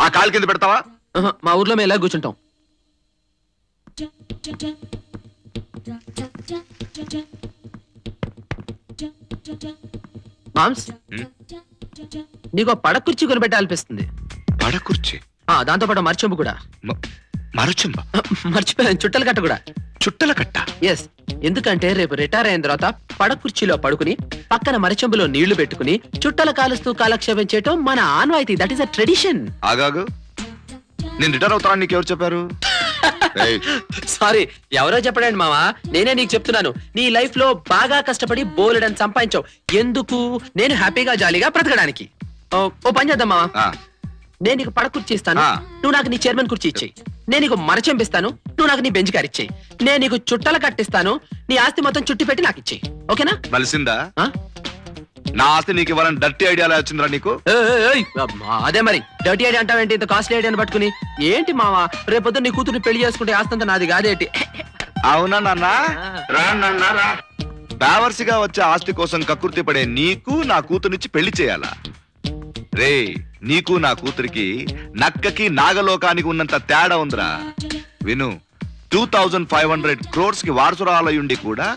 ఆ కాలు కింద పెడతావా? మా ఊర్లో మేము ఎలా కూర్చుంటాం. మామ్స్, నీకు పడక కుర్చీ కొనిపెట్టాలనిపిస్తుంది. పడక కుర్చీ? దాంతో పాటు మరచెంబు కూడా. మరచెంబ? మర్చిపోయాను, చుట్టల కట్ట కూడా. చుట్టల కట్ట? ఎస్. ఎందుకంటే రేపు రిటైర్ అయిన తర్వాత పడక కుర్చీలో పడుకుని పక్కన మరచెంబులో నీళ్లు పెట్టుకుని చుట్టల కాలుస్తూ కాలక్షేపం చేయటం మన ఆనవాయితీ. That is a tradition. ఆగాగు, నేను రిటైర్ అవుతాను నీకు ఎవరు చెప్పారు? సారీ, ఎవరో చెప్పడండి మావా, నేనే నీకు చెప్తున్నాను. నీ లైఫ్ లో బాగా కష్టపడి బోలెడని సంపాదించావు. ఎందుకు? నేను హ్యాపీగా జాలీగా బ్రతకడానికి. ఓ పని చేద్దాం మావా, నేను నీకు పడక కుర్చీ ఇస్తాను, నువ్వు నాకు నీ చైర్మన్ కుర్చీ ఇచ్చేయి. నేను నీకు మరచెంపిస్తాను, నువ్వు నాకు నీ బెంచ్ కార్ ఇచ్చేయి. నేను నీకు చుట్టల కట్టిస్తాను, నీ ఆస్తి మొత్తం చుట్టి పెట్టి నాకు ఇచ్చేయి. ఓకేనా? కలిసిందా? నా ఆస్తి నీకు ఇవ్వాలని డర్టీ ఐడియా వచ్చిందిరా నీకు? అదే మరి, డర్టీ ఐడియా అంటావేంటి? ఇంత కాస్ట్లీ ఐడియాని పట్టుకుని. ఏంటి మావా, రేపొద్దు నీ కూతురు పెళ్లి చేసుకుంటే ఆస్తంతా నాది కాదేంటి? అవునా నాన్న? బ్యావర్సిగా వచ్చే ఆస్తి కోసం కక్కుర్తి పడే నీకు నా కూతురునిచ్చి పెళ్లి చేయాలా? రే, నీకు నా కూతురికి నక్కకి నాగలోకానికి ఉన్నంత తేడా ఉందిరా. విను, 2500 crores కి వారసురాలయుండి కూడా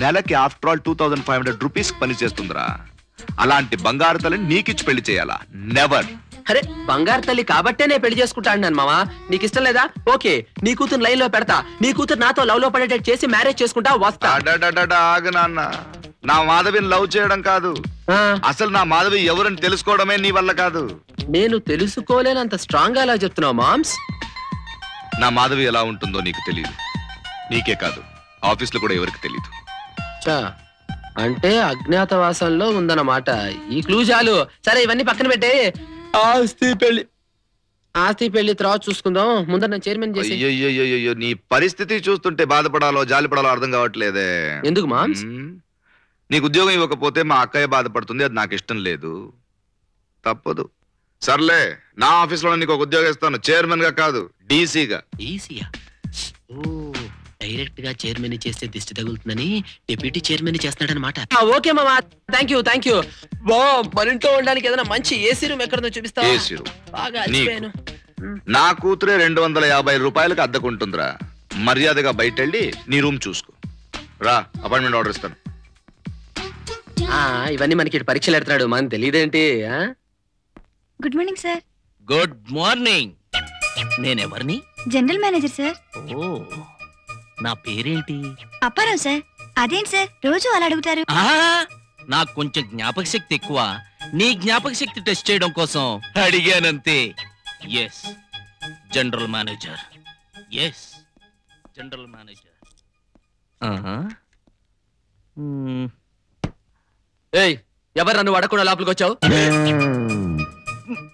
నెలకి ఆఫ్టర్ ఆల్ 2500 రూపీస్ పని చేస్తుందిరా. అలాంటి బంగారు తల్లిని నీకిచ్చి పెళ్లి చేయాలా? నెవర్. అరే, బంగారు తల్లి కాబట్టే నేను పెళ్లి చేసుకుంటా అన్నాను మావా. నీకు ఇష్టం లేదా? ఓకే, నీ కూతురు లైన్ లో పెడతా. నీ కూతురు నాతో లవ్ లో పడేటట్టు చేసి మ్యారేజ్ చేసుకుంటా వస్తా. ఆగు నాన్న, నా మాధవిని లవ్ చేయడం కాదు, అసలు నా మాధవి ఎవరని తెలుసుకోవడమే నీ వల్ల కాదు. నేను తెలుసుకోలేనంత స్ట్రాంగ్ గా అలా చెప్తున్నావు మామ్స్. నా మాధవి ఎలా ఉంటుందో నీకు తెలియదు, నీకే కాదు ఆఫీస్ లో కూడా ఎవరికి తెలియదు. అంటే అజ్ఞాతవాసంలో ఉందన్నమాట. ఈ క్లూ చాలు. సరే, ఇవన్నీ పక్కన పెట్టే. ఆస్తి పెళ్లి తర్వాత చూసుకుందాం. ముందర నేను చైర్మన్ చేసి. అయ్యో, నీ పరిస్థితి చూస్తుంటే బాధపడాలో జాలిపడాలో అర్థం కావట్లేదే. ఎందుకు మామ్స్? నీకు ఉద్యోగం ఇవ్వకపోతే మా అక్కయ్య బాధపడుతుంది, అది నాకు ఇష్టం లేదు. తప్పదు. సర్లే, నా ఆఫీస్ లో నీకు ఒక ఉద్యోగం ఇస్తాను, చైర్మన్ గా కాదు, డీసీగా. డీసీయా? ఓ, డైరెక్ట్ గా చైర్మన్ చేస్తే దిష్టి తగులుతుందని డిప్యూటీ చైర్మన్ చేస్తున్నాడనమాట. ఓకే మామా, థ్యాంక్ యూ. మన ఇంట్లో ఉండడానికి ఏదైనా మంచి ఏసీ రూమ్ ఎక్కడో చూపిస్తావా? ఏసీ రూమ్ బాగా అలసిపోయాను. నా కూతురే 250 రూపాయలకు అద్దెకుంటుందిరా. మర్యాదగా బయటెళ్ళి నీ రూమ్ చూసుకో. రా, అపాయింట్మెంట్ ఆర్డర్ ఇస్తాను. ఇవన్నీ మనకి పరీక్షలు ఎడతాడు, మనకు తెలియదేంటి? Good morning sir. Good morning. నేనెవరిని? General manager sir. ఓ, నా పేరేంటి? అప్పారావు సార్. అదేంటి సార్ రోజు అలా అడుగుతారు? నాకు కొంచెం జ్ఞాపక శక్తి ఎక్కువ. నీ జ్ఞాపక శక్తి టెస్ట్ చేయడం కోసం అడిగానంతే. Yes, general manager. Yes, general manager. ఏయ్, ఎవరు నన్ను అడగకుండా లోపలికి వచ్చావు?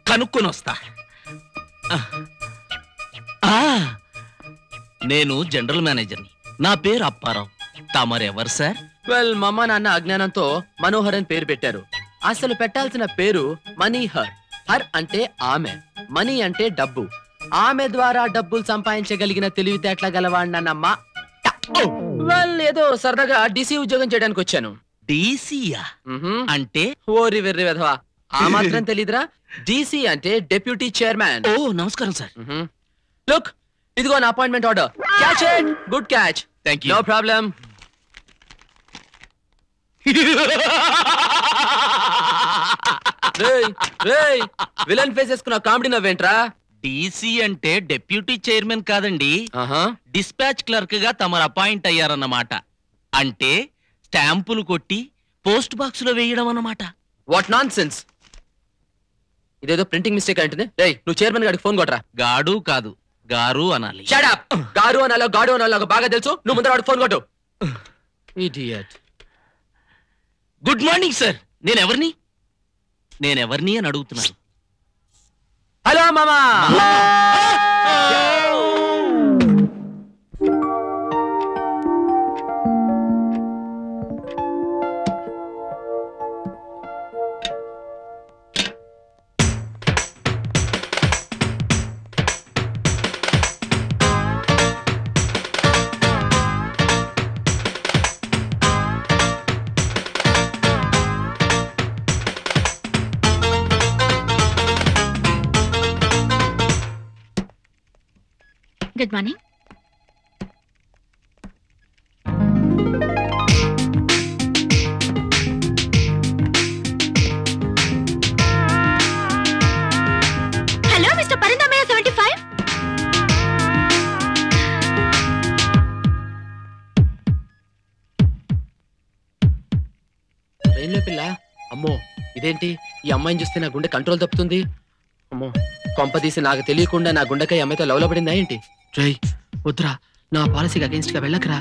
కనుక్కొని వస్తా. నేను జనరల్ మేనేజర్ని. నా పేరు అప్పారావు. తమరెవరు సార్? వెల్, మా అమ్మ నాన్న అజ్ఞానంతో మనోహర్ అని పేరు పెట్టారు. అసలు పెట్టాల్సిన పేరు మనీహర్. హర్ అంటే ఆమె, మనీ అంటే డబ్బు. ఆమె ద్వారా డబ్బులు సంపాదించగలిగిన తెలివితేటల గలవాడినమ్మా. వెల్, ఏదో సరదాగా డీసీ ఉద్యోగం చేయడానికి వచ్చాను. డీసీయా? అంటే? ఓరి వెర్రి వెధవా, ఆ మాత్రం తెలీదురా? డీసీ అంటే డెప్యూటీ చైర్మన్. ఓ, నమస్కారం సార్. లుక్, ఇదిగో నా appointment order. Catch it. Good catch. Thank you. No problem. Villain face వేసుకున్న కామెడీ నవ్వేంట్రా? డీసీ అంటే డెప్యూటీ చైర్మన్ కాదండి, డిస్పాచ్ క్లర్క్ గా తమరు అపాయింట్ అయ్యారన్నమాట. అంటే స్టాంపులు కొట్టి పోస్ట్ బాక్స్ లో వేయడం అన్నమాట. What non sense! ఇదేదో ప్రింటింగ్ మిస్టేక్ అంటుంది. నువ్వు చైర్మన్ గారికి ఫోన్ కొట్టరా. గాడు కాదు, గారు అనాలి. Shut up. గారు అనాలో గాడు అనాలో బాగా తెలుసు. నువ్వు ముందర వాడికి ఫోన్ కొట్టు. ఇడియట్. Good morning sir. నేనెవరిని అని అడుగుతున్నాను. హలో మామా. Good morning. Hello mister Parinamayya 75. ట్రైన్లో పిల్ల. అమ్మో ఇదేంటి, ఈ అమ్మాయిని చూస్తే నా గుండె కంట్రోల్ తప్పుతుంది. అమ్మో కొంపదీసి నాకు తెలియకుండా నా గుండెకాయ అమ్మాయితో లవ్లో పడిందా ఏంటి? జై వద్దురా, నా పాలసీకి అగేన్స్ట్ గా వెళ్ళకరా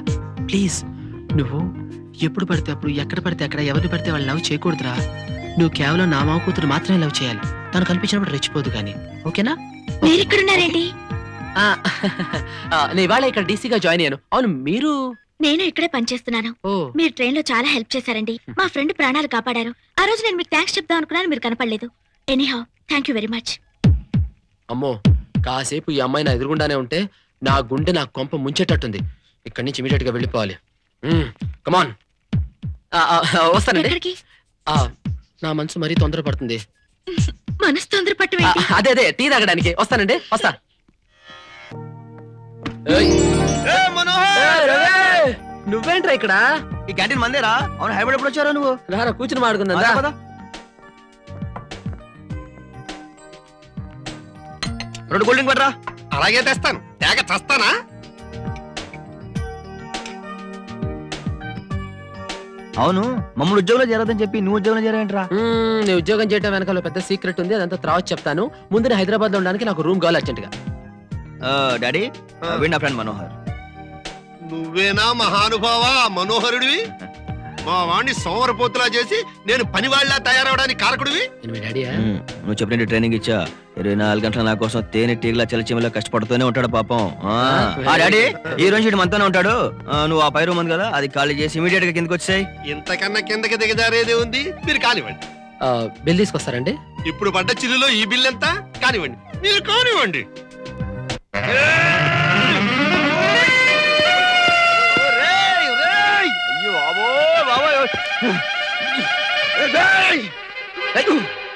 ప్లీజ్. నువ్వు ఎప్పుడు పడితే అప్పుడు ఎక్కడ పడితే అక్కడ ఎవరిని పడితే వాళ్ళు లవ్ చేయకూడదురా. నువ్వు కేవలం నా మామ కూతురు మాత్రమే లవ్ చేయాలి. తను కనిపించినప్పుడు రెచ్చిపోదు కానీ, ఓకేనా? మీరిక్కడున్నారేంటి? నేను ఇవాళ ఇక్కడ డీసీగా జాయిన్ అయ్యాను. అవును మీరు? నేను ఇక్కడే పనిచేస్తున్నాను. ఓ మీరు ట్రైన్ లో చాలా హెల్ప్ చేశారండి. మా ఫ్రెండ్ ప్రాణాలు కాపాడారు. ఆ రోజు నేను మీకు థ్యాంక్స్ చెప్దాం అనుకున్నాను, మీరు కనపడలేదు. Anyhow thank you very much. అమ్మో కాసేపు ఈ అమ్మాయి నా ఎదురుగుండానే ఉంటే నా గుండె నా కొంప ముంచేటట్టుంది. ఇక్కడి నుంచి ఇమీడియట్ గా వెళ్ళిపోవాలి. కమాన్ వస్తానండి. ఎక్కడికి? నా మనసు మరీ తొందరపడుతుంది. మనసు తొందరపట్టు. అదే అదే టీ తాగడానికి వస్తానండి, వస్తా. నువ్వేంట్రా ఇక్కడ? ఈ క్యాంటీన్ మందేరా? అవును, హైదరాబాద్ ఎప్పుడు వచ్చారా నువ్వు? రారా కూర్చుని మాడుకుందా. రెండు కూల్ డ్రింక్ పట్టరా. అలాగే తెస్తాను. తేగ చస్తానా? అవును, మమ్మల్ని ఉద్యోగంలో చేరదని చెప్పి నువ్వు ఉద్యోగంలో చేరేంట్రా? నీ ఉద్యోగం చేయడం వెనకాల పెద్ద సీక్రెట్ ఉంది, అదంతా తర్వాత చెప్తాను. ముందు హైదరాబాద్ లో ఉండడానికి నాకు రూమ్ కావాలి అర్జెంట్ గా. డాడీ, వీడు నా ఫ్రెండ్ మనోహర్. నువ్వేనా మహానుభావా మనోహరుడివి? మా వాణ్ణి సోమరపోతులా చేసి నేను పనివాళ్ళ తయారవడానికి కారకుడివి. నువ్వు చెప్పినట్టు ట్రైనింగ్ ఇచ్చా. 24 గంటల నా కోసం తేనె టీగలా చలిచీమలా కష్టపడుతూనే ఉంటాడు పాపం. డాడీ, ఈ రోజు ఇటు మనతోనే ఉంటాడు. నువ్వు ఆ పై రూమ్ ఉంది కదా, అది ఖాళీ చేసి ఇమీడియట్ గా కిందకి వచ్చాయి. ఇంతకన్నా కిందకి దిగజారేదే ఉంది. మీరు కానివ్వండి. బిల్ తీసుకొస్తారండి? ఇప్పుడు పడ్డ చిల్లులో ఈ బిల్ ఎంత? కానివ్వండి, మీరు కానివ్వండి.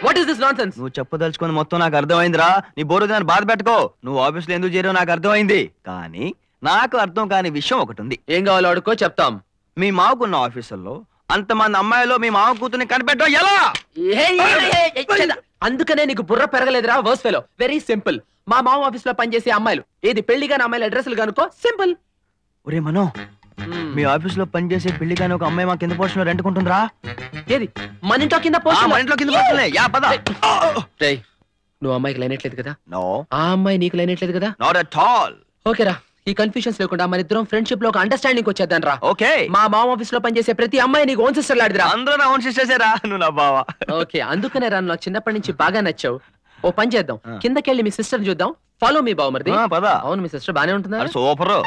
What is this nonsense? నువ్వు చెప్పదలుచుకొని మొత్తం నాకు అర్థమైందిరా. నీ బోరు దాన్ని బాధ పెట్టుకో. నువ్వు ఆఫీస్ లో ఎందుకు చేరావు నాకు అర్థమైంది. కానీ నాకు అర్థం కాని విషయం ఒకటి ఉంది. ఏం కావాలో అడుకో, చెప్తాం. మీ మావకున్న ఆఫీసుల్లో అంతమంది అమ్మాయిలో మీ మావ కూతుర్ని కనిపెట్టడం ఎలా? అందుకనే నీకు బుర్ర పెరగలేదురా వర్స్ ఫెలో. Very simple. మా మామ ఆఫీస్ లో పనిచేసే అమ్మాయిలు ఏది పెళ్లిగాని అమ్మాయిల అడ్రస్లు కనుకో, సింపుల్. ఒరే మనో, మీ ఆఫీస్ లో పనిచేసే పెళ్లి కానీ ఒక అమ్మాయి మా కింద పోర్షన్ లో రెంట్కుంటుందిరా. ఏది మన ఇంట్లో కింద మన ఇంట్లో కింద పోర్షన్లే. యా పద. నువ్వు అమ్మాయికి లైనట్లేదు కదా? నో. ఆ అమ్మాయి నీకు లైనట్లేదు కదా? Not at all. ఓకేరా, ఈ కన్ఫ్యూజన్స్ లేకుండా మన ఇద్దరం ఫ్రెండ్షిప్ లో ఒక అండర్స్టాండింగ్ వచ్చేద్దాం రా. ఓకే. మా మామ ఆఫీస్ లో పనిచేసే ప్రతి అమ్మాయి నీకు ఓన్ సిస్టర్ లాడిదిరా. అందరూ నా ఓన్ సిస్టర్సేరా. నువ్వు నా బావ. ఓకే, అందుకనే రా నాకు చిన్నప్పటి నుంచి బాగా నచ్చావు. ఓ పని చేద్దాం, కిందకెళ్ళి మీ సిస్టర్ చూద్దాం. ఫాలో మీ బావ మరిది. పద. అవును, మీ సిస్టర్ బానే ఉంటుందా? సూపర్.